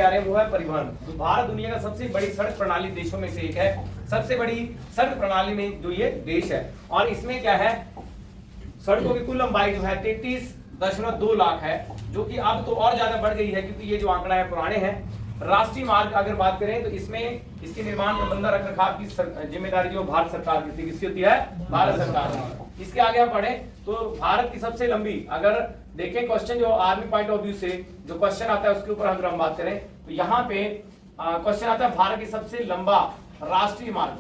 आ रहे हैं वो है परिवहन। तो भारत दुनिया का सबसे बड़ी सड़क प्रणाली देशों में से एक है, सबसे बड़ी सड़क प्रणाली में जो ये देश है। और इसमें क्या है, सड़कों की कुल लंबाई जो है 33.2 लाख है, जो कि अब तो और ज्यादा बढ़ गई है क्योंकि ये जो आंकड़ा है पुराने हैं। राष्ट्रीय मार्ग अगर बात करें तो इसमें इसके निर्माण प्रबंधन रख रखाव की जिम्मेदारी जो भारत सरकार की थी, किसकी होती है? भारत सरकार की। इसके आगे हम पढ़े तो भारत की सबसे लंबी, अगर देखें क्वेश्चन जो आर्मी पॉइंट ऑफ व्यू से जो क्वेश्चन आता है उसके ऊपर अगर हम बात करें तो यहाँ पे क्वेश्चन आता है भारत की सबसे लंबा राष्ट्रीय मार्ग,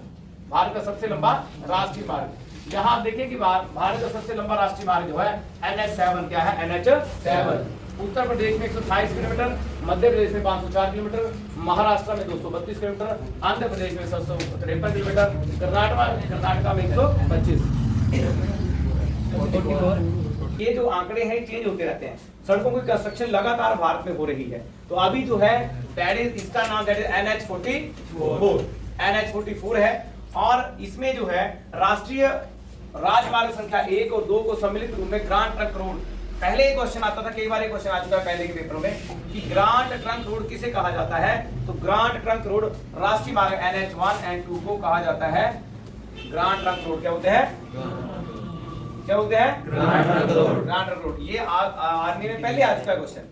भारत का सबसे लंबा राष्ट्रीय मार्ग। यहाँ आप देखें कि भारत का सबसे लंबा राष्ट्रीय मार्ग जो है NH7, क्या है? NH7। उत्तर प्रदेश में 128 किलोमीटर, मध्य प्रदेश में 504 किलोमीटर, महाराष्ट्र में 232 किलोमीटर, आंध्र प्रदेश में 753 किलोमीटर, कर्नाटका में 125। ये जो आंकड़े हैं चेंज होते रहते हैं। सड़कों की कंस्ट्रक्शन लगातार भारत में हो रही है। तो अभी जो है इसका नाम NH44 है। और इसमें जो है राष्ट्रीय राजमार्ग संख्या 1 और 2 को सम्मिलित रूप में ग्रांड ट्रंक रोड, पहले एक क्वेश्चन आता था, कई बार एक क्वेश्चन आ चुका है पहले के पेपरों में कि ग्रांड ट्रंक रोड किसे कहा जाता है? तो ग्रांड ट्रंक रोड राष्ट्रीय मार्ग NH1 और 2 को कहा जाता है ग्रांड ट्रंक रोड। क्या होते हैं? क्या बोलते हैं? Grand trunk road. ये आर्मी में पहले आ चुका है क्वेश्चन,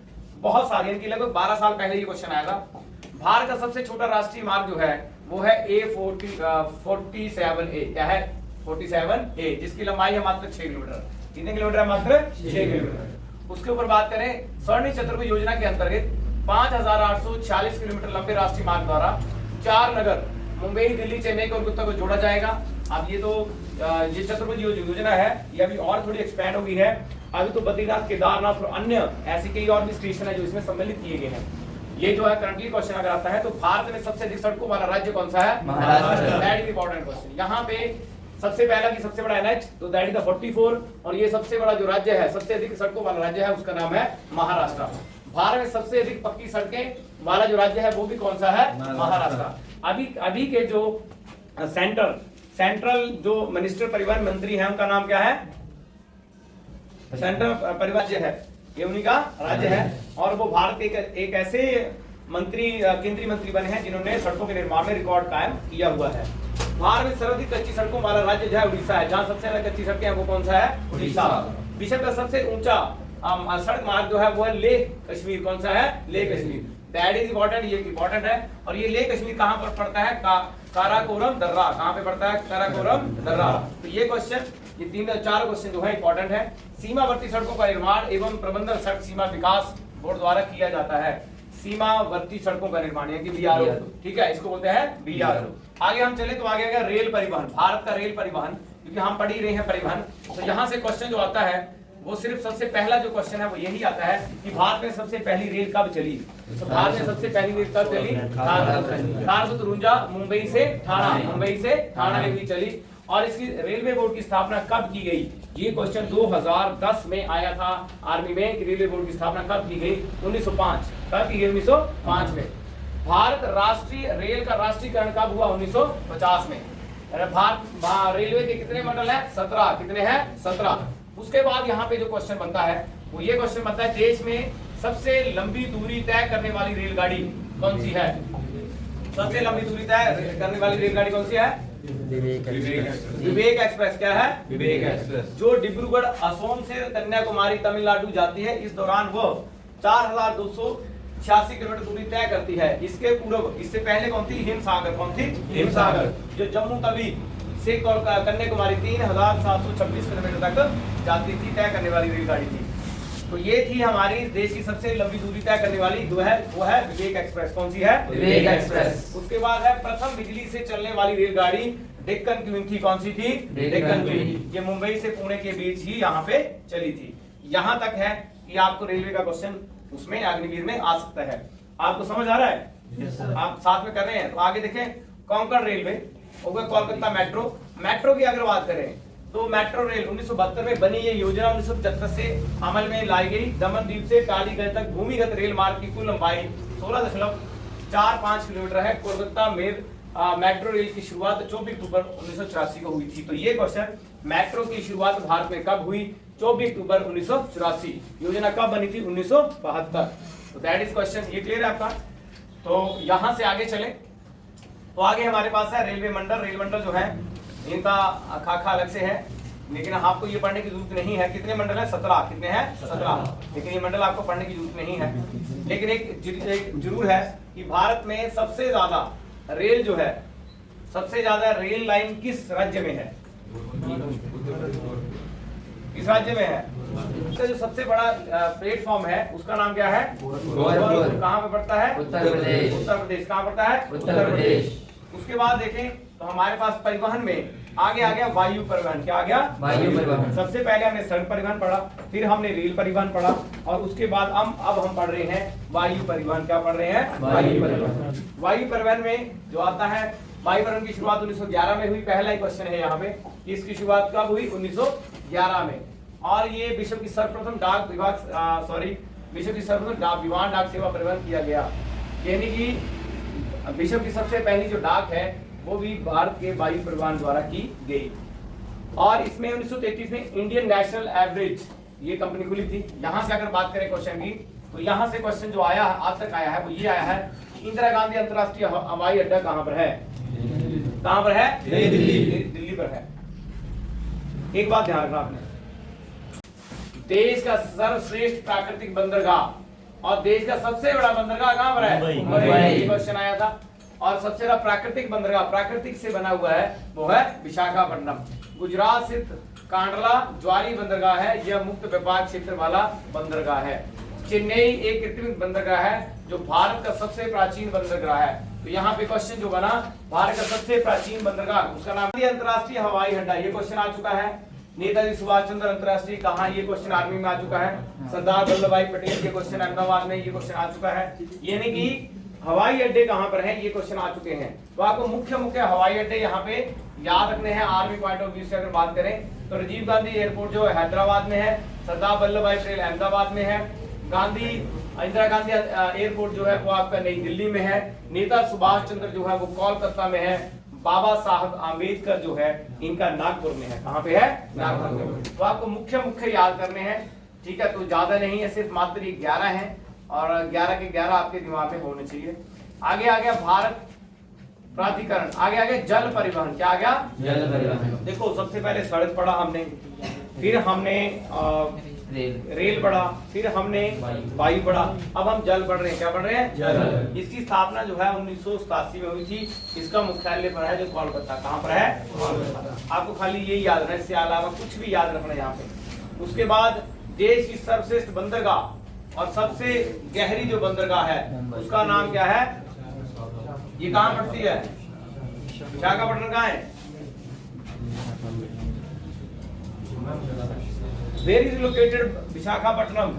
बहुत साल, इनकी लगभग 12 साल पहले ये क्वेश्चन आया था। भारत का सबसे छोटा राष्ट्रीय मार्ग जो है वो है A47A। क्या है? 47A, जिसकी लंबाई है मात्र 6 किलोमीटर। कितने किलोमीटर है? मात्र 6 किलोमीटर। उसके ऊपर बात करें, स्वर्णिम चतुर्भुज योजना के अंतर्गत 5846 किलोमीटर लंबे राष्ट्रीय मार्ग द्वारा 4 नगर मुंबई, दिल्ली, चेन्नई, कोलकाता को जोड़ा जाएगा। अब ये तो ये चतुर्भुज योजना है, ये अभी और थोड़ी एक्सपैंड हो गई है। अभी तो बद्रीनाथ, केदारनाथ और अन्य ऐसे कई और भी स्टेशन है जो इसमें सम्मिलित किए गए हैं। ये जो है करंटली क्वेश्चन अगर आता है तो भारत में सबसे अधिक सड़कों वाला राज्य कौन सा है? Maharashtra. That is important question. यहाँ पे सबसे पहला की सबसे बड़ा NH, तो दैट इज द 44। और ये सबसे बड़ा जो राज्य है, सबसे अधिक सड़कों वाला राज्य है, उसका नाम है महाराष्ट्र। भारत में सबसे अधिक पक्की सड़कें वाला जो राज्य है वो भी कौन सा है? महाराष्ट्र। अभी के जो सेंट्रल जो मिनिस्टर परिवहन मंत्री है उनका नाम क्या है? सेंट्रल परिवहन राज्य है, ये उन्हीं का राज्य है। और वो भारत के एक ऐसे मंत्री, केंद्रीय मंत्री बने हैं जिन्होंने सड़कों के निर्माण में रिकॉर्ड कायम किया हुआ है। भारत में सर्वाधिक कच्ची सड़कों वाला राज्य जो है उड़ीसा है। जहां सबसे ज्यादा कच्ची सड़कें हैं वो कौन सा है? उड़ीसा। विश्व का सबसे ऊंचा सड़क मार्ग जो है वो है लेह कश्मीर। कौन सा है? Leh Kashmir. That is important, ये इंपॉर्टेंट है। और ये लेह कश्मीर कहां पर पड़ता है? काराकोरम दर्रा। कहां पे पड़ता है? काराकोरम दर्रा। तो ये क्वेश्चन, ये 3-4 क्वेश्चन जो है इंपॉर्टेंट है। सीमावर्ती सड़कों का निर्माण एवं प्रबंधन सड़क सीमा विकास बोर्ड द्वारा किया जाता है। सीमावर्ती सड़कों का निर्माण यानी कि BRO, ठीक है, इसको बोलते हैं BRO। आगे हम चले तो आगे आएगा रेल परिवहन। भारत का रेल परिवहन, क्योंकि हम पढ़ ही रहे हैं परिवहन, तो यहाँ से क्वेश्चन जो आता है वो सिर्फ सबसे पहला जो क्वेश्चन है वो यही आता है कि भारत में सबसे पहली रेल कब चली? तो भारत में सबसे पहली रेल कब चली? 1853 मुंबई से ठाणा में भी चली। और इसकी रेलवे बोर्ड की स्थापना कब की गई? ये क्वेश्चन 2010 में आया था आर्मी में कि रेलवे बोर्ड की स्थापना कब की गई? 1905। कब की गई? 1905 में। भारत राष्ट्रीय रेल का राष्ट्रीयकरण कब हुआ? 1950 में। भारत रेलवे के कितने मंडल है? 17। कितने हैं? 17। उसके बाद यहाँ पे जो क्वेश्चन बनता है वो ये क्वेश्चन बनता है, देश में सबसे लंबी दूरी तय करने वाली रेलगाड़ी कौन सी है? सबसे लंबी दूरी तय करने वाली रेलगाड़ी कौन सी है? विवेक एक्सप्रेस। क्या है? विवेक एक्सप्रेस, जो डिब्रूगढ़ असोम से कन्याकुमारी तमिलनाडु जाती है। इस दौरान वो 4286 किलोमीटर दूरी तय करती है। इसके पूर्व, इससे पहले कौन थी? हिमसागर। कौन थी? हिमसागर, जो जम्मू तवी से कन्याकुमारी 3726 किलोमीटर तक जाती थी, तय करने वाली रेलगाड़ी थी। तो ये थी हमारी देश की सबसे लंबी दूरी तय करने वाली वो है विवेक एक्सप्रेस। कौन सी है? विवेक एक्सप्रेस। उसके बाद है प्रथम बिजली से चलने वाली रेलगाड़ी डेक्कन क्वीन थी। कौन सी थी? डेक्कन क्वीन। ये मुंबई से पुणे के बीच ही यहाँ पे चली थी। यहाँ तक है कि आपको रेलवे का क्वेश्चन उसमें अग्निवीर में आ सकता है। आपको समझ आ रहा है? आप साथ में कर रहे हैं? तो आगे देखें, कोंकण रेलवे, कोलकाता मेट्रो की अगर बात करें तो मेट्रो रेल 1972 में बनी। ये योजना 1975 से अमल में लाई गई। दमन द्वीप से टालीगंज तक भूमिगत रेल मार्ग की कुल लंबाई 16.45 किलोमीटर है। कोलकाता में मेट्रो रेल की शुरुआत 24 अक्टूबर 1984 को हुई थी। तो ये क्वेश्चन, मेट्रो की शुरुआत भारत में कब हुई? 24 अक्टूबर 1984। योजना कब बनी थी? 1972। तो दैट इज क्वेश्चन। ये क्लियर है आपका? तो यहां से आगे चले तो आगे हमारे पास है रेलवे मंडल। रेल मंडल जो है इनका खाका अलग से है, लेकिन आपको ये पढ़ने की जरूरत नहीं है। कितने मंडल है? 17। कितने हैं? 17। लेकिन ये मंडल आपको पढ़ने की जरूरत नहीं है। लेकिन एक जरूर है कि भारत में सबसे ज्यादा रेल जो है, सबसे ज्यादा रेल लाइन किस राज्य में है? किस राज्य में है? उसका जो सबसे बड़ा प्लेटफॉर्म है उसका नाम क्या है? कहाँ पे पड़ता है? उत्तर प्रदेश। उत्तर प्रदेश। कहाँ पड़ता है? उत्तर प्रदेश। उसके बाद देखें तो हमारे पास परिवहन में आगे आ गया वायु परिवहन। क्या आ गया? वायु परिवहन। सबसे पहले हमने सड़क परिवहन पढ़ा, फिर हमने रेल परिवहन अब उसके बाद अब हम पढ़ रहे हैं वायु परिवहन। क्या पढ़ रहे हैं? वायु परिवहन। वायु परिवहन में जो आता है, वायु परिवहन की शुरुआत 1911 में हुई। पहला ही क्वेश्चन है यहाँ पे, इसकी शुरुआत कब हुई? 1911 में। और ये विश्व की सर्वप्रथम डाक विमान डाक सेवा परिवहन किया गया। यानी कि विश्व की सबसे पहली जो डाक है वो भी भारत के वायु परिवहन द्वारा की गई। और इसमें 1933 में इंडियन नेशनल एवरेज ये कंपनी खुली थी। यहां से अगर बात करें क्वेश्चन की, तो यहां से क्वेश्चन जो आया आज तक आया है वो ये आया है, इंदिरा गांधी अंतरराष्ट्रीय हवाई अड्डा कहां पर है? कहां पर है? दिल्ली पर है। एक बात ध्यान रखना आपने, देश का सर्वश्रेष्ठ प्राकृतिक बंदरगाह और देश का सबसे बड़ा बंदरगाह कहां पर है? मुंबई। ये क्वेश्चन आया था। और सबसे बड़ा प्राकृतिक बंदरगाह, प्राकृतिक से बना हुआ है, वो है विशाखापट्टनम। गुजरात स्थित कांडला ज्वारी बंदरगाह है, यह मुक्त व्यापार क्षेत्र वाला बंदरगाह है। चेन्नई एक कृत्रिम बंदरगाह है जो भारत का सबसे प्राचीन बंदरगाह है। तो यहाँ पे क्वेश्चन जो बना, भारत का सबसे प्राचीन बंदरगाह, उसका नाम अंतरराष्ट्रीय हवाई अड्डा, ये क्वेश्चन आ चुका है। नेताजी सुभाष चंद्र अंतरराष्ट्रीय कहाँ, ये क्वेश्चन आर्मी में आ चुका है। सरदार वल्लभ भाई पटेल, ये क्वेश्चन अहमदाबाद में, ये क्वेश्चन आ चुका है। यानी कि हवाई अड्डे कहां पर हैं, ये क्वेश्चन आ चुके हैं। तो आपको मुख्य हवाई अड्डे यहाँ पे याद रखने हैं। आर्मी पॉइंट ऑफ व्यू से अगर बात करें तो राजीव गांधी एयरपोर्ट जो है हैदराबाद में है, सरदार वल्लभ भाई पटेल अहमदाबाद में है, इंदिरा गांधी एयरपोर्ट जो है वो आपका नई दिल्ली में है, नेता सुभाष चंद्र जो है वो कोलकाता में है, बाबा साहब आम्बेडकर जो है इनका नागपुर में है। कहाँ पे है? नागपुर में। तो आपको मुख्य याद करने हैं, ठीक है? तो ज्यादा नहीं है, सिर्फ मात्र 11 है और 11 के 11 आपके दिमाग में होने चाहिए। आगे आ गया भारत प्राधिकरण, आगे आ गया जल परिवहन। क्या आ गया? जल परिवहन। देखो सबसे पहले सड़क पढ़ा हमने, फिर हमने रेल पढ़ा, फिर हमने वायु पढ़ा, अब हम जल पढ़ रहे हैं। क्या पढ़ रहे हैं? जल। इसकी स्थापना जो है 1987 में हुई थी। इसका मुख्यालय पर है जो कोलकाता। कहाँ पर है? कोलकाता। आपको खाली यही याद रखना, इससे अलावा कुछ भी याद रखना यहाँ पे। उसके बाद देश की सर्वश्रेष्ठ बंदरगाह और सबसे गहरी जो बंदरगाह है उसका नाम क्या है? ये कहाँ पड़ती है? विशाखापट्टनम कहाँ है? Where is located Visakhapatnam?